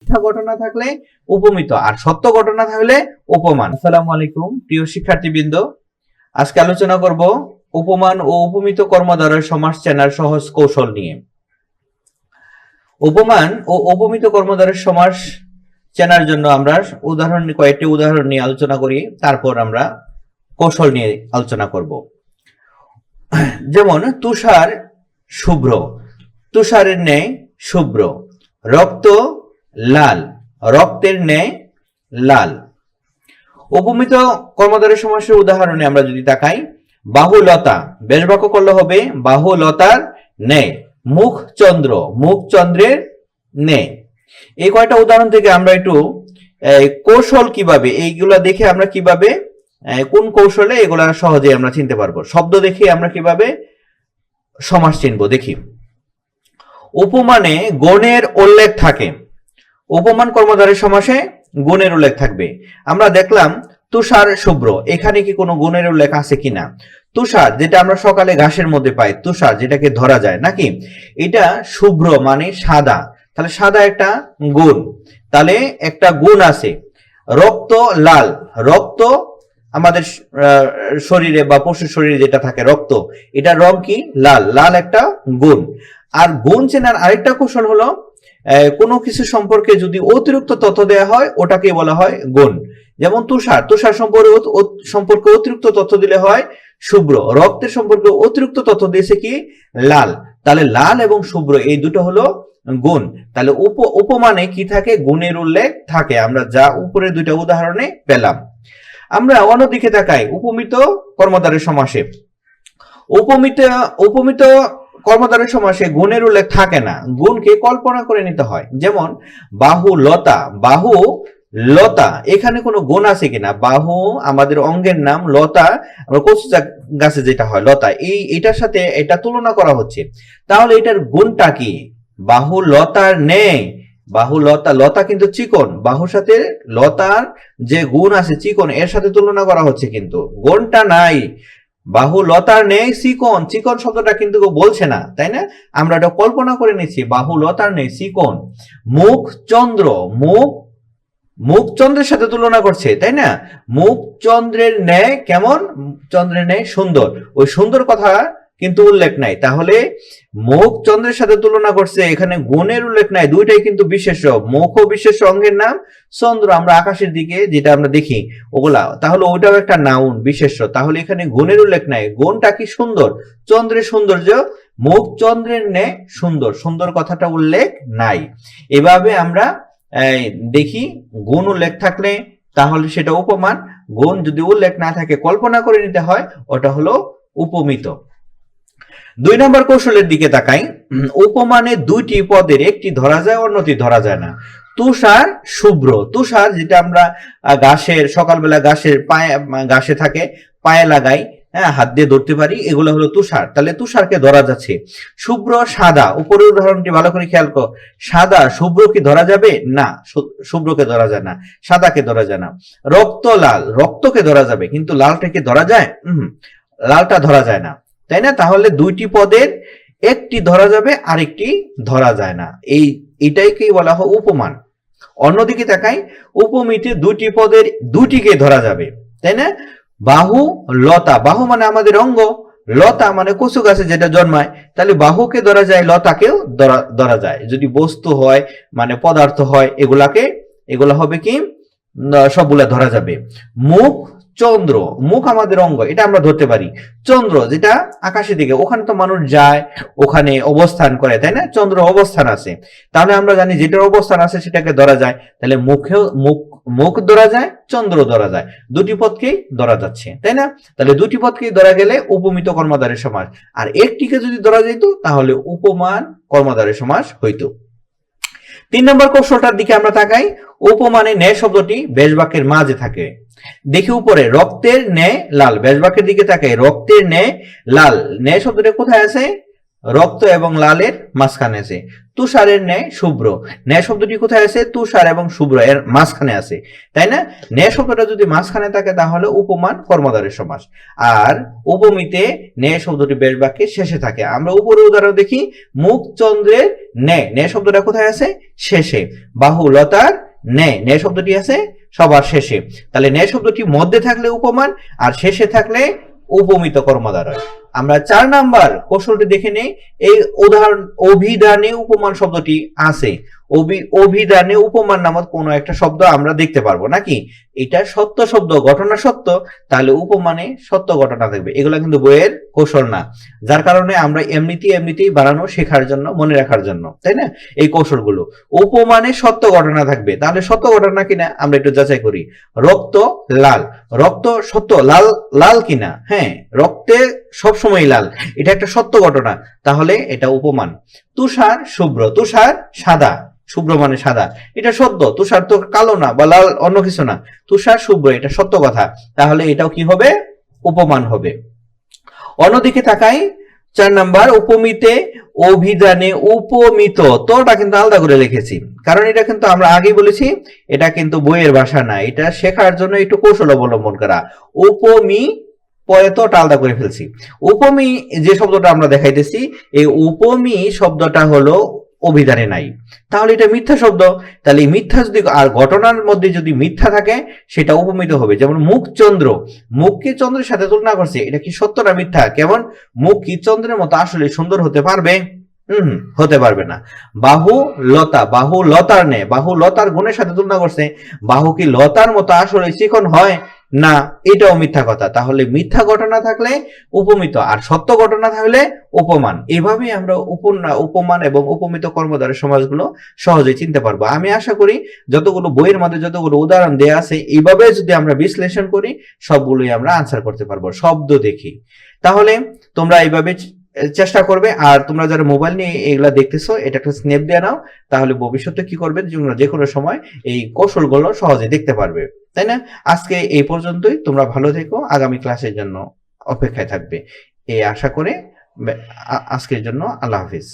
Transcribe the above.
মিথ্যা ঘটনা থাকলে উপমিত, আর সত্য ঘটনা থাকলে উপমান। আসসালামু আলাইকুম প্রিয় শিক্ষার্থীবৃন্দ, আজকে আলোচনা করব উপমান ও উপমিত কর্মদ্বারয় সমাস চেনার সহজ কৌশল নিয়ে। উপমান ও উপমিত কর্মদ্বারয় সমাস চেনার জন্য আমরা কয়েকটি উদাহরণ নিয়ে আলোচনা করি, তারপর আমরা কৌশল নিয়ে আলোচনা করব। যেমন তুষার শুভ্র, তুষারের ন্যায় শুভ্র। রক্ত লাল, রক্তের ন্যায় লাল। উপমিত কর্মদ্বারয় সমাসের উদাহরণে আমরা যদি তাকাই, বাহুলতা, বেশ বাক্য করলে হবে বাহুলতার ন্যায়। মুখ চন্দ্র, মুখ চন্দ্রের ন্যায়। এই কয়টা উদাহরণ থেকে আমরা একটু কৌশল কিভাবে এইগুলা দেখে আমরা কিভাবে কোন কৌশলে এগুলা সহজে আমরা চিনতে পারবো, শব্দ দেখে আমরা কিভাবে সমাস চিনবো দেখি। উপমানে গুণের উল্লেখ থাকে, উপমান কর্মদ্বারয় সমাসে গুণের উল্লেখ থাকবে। আমরা দেখলাম তুষার শুভ্র, এখানে কি কোনো গুণের উল্লেখ আছে কিনা? তুষার যেটা আমরা সকালে ঘাসের মধ্যে পাই, তুষার যেটাকে ধরা যায় নাকি, এটা শুভ্র মানে সাদা, তাহলে সাদা একটা গুণ, তাহলে একটা গুণ আছে। রক্ত লাল, রক্ত আমাদের শরীরে বা পশুর শরীরে যেটা থাকে রক্ত, এটা রং কি লাল, লাল একটা গুণ। আর গুণ চেনার আরেকটা কৌশল হলো কোনো কিছু সম্পর্কে যদি অতিরিক্ত তথ্য দেওয়া হয় ওটাকে বলা হয় গুণ। যেমন তুষার, তুষার সম্পর্কে অতিরিক্ত তথ্য দিলে হয় শুভ্র। রক্তের সম্পর্কে অতিরিক্ত তথ্য দিয়েছে কি লাল, তাহলে লাল এবং শুভ্র এই দুটো হলো গুণ। তাহলে উপমানে কি থাকে, গুণের উল্লেখ থাকে, আমরা যা উপরের দুইটা উদাহরণে পেলাম। আমরা অন্যদিকে তাকাই উপমিত কর্মদ্বারয় সমাসে। উপমিত কর্মদ্বারয় সমাসে গুণের উল্লেখ থাকে না, গুণকে কল্পনা করে নিতে হয়। যেমন বাহু লতা, বাহু লতা, এখানে কোনো গুণ আছে কিনা? বাহু আমাদের অঙ্গের নাম, লতা আমরা কচু গাছে যেটা হয় লতা, এটার সাথে এটা তুলনা করা হচ্ছে, তাহলে এটার গুণটা কি? বাহু লতার নেই, বাহু লতা, লতা কিন্তু চিকন, বাহুর সাথে লতার যে গুণ আছে চিকন, এর সাথে তুলনা করা হচ্ছে, কিন্তু গুণটা নাই। বাহু লতার নেই চিকন, চিকন শব্দটা কিন্তু বলছে না, তাই না? আমরা এটা কল্পনা করে নিচ্ছি, বাহু লতার নেই চিকন। মুখ চন্দ্র, মুখ চন্দ্রের সাথে তুলনা করছে, তাই না? মুখ চন্দ্রের ন্যায় কেমন? চন্দ্রের ন্যায় সুন্দর, ওই সুন্দর কথা কিন্তু উল্লেখ নাই, তাহলে মুখ চন্দ্রের সাথে তুলনা করছে, এখানে গুণের উল্লেখ নাই, দুইটাই কিন্তু বিশেষ্য। মুখ ও বিশেষ্য, অঙ্গের নাম চন্দ্র, আমরা আকাশের দিকে যেটা আমরা দেখি ওগুলা, তাহলে ওইটাও একটা নাউন বিশেষ্য, তাহলে এখানে গুণের উল্লেখ নাই। গুণটা কি? সুন্দর, চন্দ্রের সৌন্দর্য, মুখ চন্দ্রের ন্যায় সুন্দর, সুন্দর কথাটা উল্লেখ নাই। এভাবে আমরা দেখি গুণ উল্লেখ থাকলে তাহলে সেটা উপমান, গুণ যদি উল্লেখ না থাকে কল্পনা করে নিতে হয়, ওটা হলো উপমিত। 2 নম্বর কৌশলের দিকে তাকাই। উপমানে দুইটি পদের একটি ধরা যায়, অন্যটি ধরা যায় না। তুষার শুভ্র, তুষার যেটা আমরা ঘাসের সকালবেলা ঘাসের পায়ে, ঘাসে থাকে পায়ে লাগাই, হ্যাঁ হাত দিয়ে ধরতে পারি, এগুলো হলো তুষার, তাহলে তুষারকে ধরা যাচ্ছে। শুভ্র সাদা, উপরের উদাহরণটি ভালো করে খেয়াল কর, সাদা শুভ্র কি ধরা যাবে? না, শুভ্রকে ধরা যায় না, সাদাকে ধরা যায় না। রক্ত লাল, রক্তকে ধরা যাবে, কিন্তু লালটাকে ধরা যায়? লালটা ধরা যায় না, তাই না? তাহলে দুইটি পদের একটি ধরা যাবে, আরেকটি ধরা যায় না, এটাকে বলা হয় উপমান। অন্যদিকে তাকাই, উপমিতে দুটি পদের দুটিকে ধরা যাবে, তাই না? বাহু লতা, বাহু মানে আমাদের অঙ্গ, লতা মানে কচু গাছে যেটা জন্মায়, তাহলে বাহুকে ধরা যায়, লতাকেও ধরা যায়। যদি বস্তু হয় মানে পদার্থ হয়, এগুলা হবে কি সবগুলা ধরা যাবে। মুখ চন্দ্র, মুখ আমাদের অঙ্গ, এটা আমরা ধরতে পারি। চন্দ্র যেটা আকাশের দিকে, ওখানে তো মানুষ যায়, ওখানে অবস্থান করে, তাই না? চন্দ্র অবস্থান আছে, তাহলে আমরা জানি যেটার অবস্থান আছে সেটাকে ধরা যায়, তাহলে মুখ ধরা যায়, চন্দ্র ধরা যায়, দুটি পদকেই ধরা যাচ্ছে, তাই না? তাহলে দুটি পদকেই ধরা গেলে উপমিত কর্মদ্বারয় সমাস, আর একটিকে যদি ধরা যেত তাহলে উপমান কর্মদ্বারয় সমাস হইতো। 3 নম্বর কৌশলটার দিকে আমরা তাকাই। উপমানে ন্যায় শব্দটি বেশ বাক্যের মাঝে থাকে। দেখি উপরে, রক্তের ন্যায় লাল, বেশ বাক্যের দিকে তাকাই, রক্তের ন্যায় লাল, ন্যায় শব্দটা কোথায় আছে? রক্ত এবং লালের মাঝখানে আছে। তুষারের ন্যায় শুভ্র, ন্যায় শব্দটি কোথায় আছে? তুষার এবং শুভ্র এর মাঝখানে আছে, তাই না? ন্যায় শব্দটা যদি মাঝখানে থাকে তাহলে উপমান কর্মধারয় সমাস। আর উপমিতে ন্যায় শব্দটি বেশ বাক্যের শেষে থাকে। আমরা উপরে উদাহরণ দেখি, মুখচন্দ্রের ন্যায়, ন্যায় শব্দটা কোথায় আছে? শেষে। বাহুলতার ন্যায়, ন্যায় শব্দটি আছে সবার শেষে। তাহলে ন্যায় শব্দটি মধ্যে থাকলে উপমান, আর শেষে থাকলে উপমিত কর্মধারয়। আমরা 4 নাম্বার কৌশলটি দেখে নেই। এই উদাহরণ, অভিধানে উপমান শব্দটি আছে। অভিধানে উপমান নামক কোন একটা শব্দ আমরা দেখতে পারবো নাকি? এটা সত্য শব্দ, ঘটনা সত্য, তাহলে উপমানে সত্য ঘটনা থাকবে। এগুলো কিন্তু বইয়ের কৌশল না, যার কারণে আমরা এমনিতেই বানানো, শেখার জন্য, মনে রাখার জন্য, তাই না? এই কৌশলগুলো। উপমানে সত্য ঘটনা থাকবে, তাহলে সত্য ঘটনা কিনা আমরা একটু যাচাই করি। রক্ত লাল, রক্ত সত্য, লাল লাল কিনা? হ্যাঁ, রক্তে সবসময় লাল, এটা একটা সত্য ঘটনা, তাহলে এটা উপমান। তুষার শুভ্র, তুষার সাদা, শুভ্র মানে সাদা, এটা সত্য। তুষার তো কালো না বা লাল অন্য কিছু না, তুষার শুভ্র, এটা সত্য কথা, তাহলে এটাও কি হবে? উপমান হবে। অন্যদিকে তাকাই, 4 নাম্বার, উপমিতে অভিধানে উপমিত, তোটা কিন্তু আলাদা করে লিখেছি, কারণ এটা কিন্তু আমরা আগেই বলেছি এটা কিন্তু বইয়ের ভাষা না, এটা শেখার জন্য একটু কৌশল অবলম্বন করা। উপমি পরে তোটা আলাদা করে ফেলছি। উপমি যে শব্দটা আমরা দেখাইতেছি, এই উপমি শব্দটা হলো অভিধানে নাই, তাহলে এটা মিথ্যা শব্দ। তাহলে মিথ্যা যদি, আর ঘটনার মধ্যে যদি মিথ্যা থাকে সেটা উপমিত হবে। যেমন মুখচন্দ্র, মুখকে চন্দ্রের সাথে তুলনা করছে, এটা কি সত্য না মিথ্যা? কেমন, মুখ কি চন্দ্রের মতো আসলে সুন্দর হতে পারবে? হতে পারবে না। বাহু লতা, বাহু লতার নে, বাহু লতার গুণের সাথে তুলনা করছে, বাহু কি লতার মতো আসলে চিকন হয়? না, এটাও মিথ্যা কথা। তাহলে মিথ্যা ঘটনা থাকলে উপমিত, আর সত্য ঘটনা থাকলে উপমান। এইভাবেই আমরা উপমান এবং উপমিত কর্মধারয় সমাসগুলো সহজেই চিনতে পারবো। আমি আশা করি যতগুলো বইয়ের মধ্যে যতগুলো উদাহরণ দেয়া আছে, এইভাবে যদি আমরা বিশ্লেষণ করি সবগুলোই আমরা আনসার করতে পারবো শব্দ দেখি। তাহলে তোমরা এইভাবে চেষ্টা করবে। আর তোমরা যারা মোবাইল নিয়ে এগুলা দেখতেছো, এটা একটা স্ন্যাপ দিয়ে নাও, তাহলে ভবিষ্যতে কি করবে, যে কোনো সময় এই কৌশলগুলো সহজে দেখতে পারবে, তাই না? আজকে এই পর্যন্তই, তোমরা ভালো থেকো, আগামী ক্লাসের জন্য অপেক্ষায় থাকবে এই আশা করে আজকের জন্য আল্লাহ হাফিজ।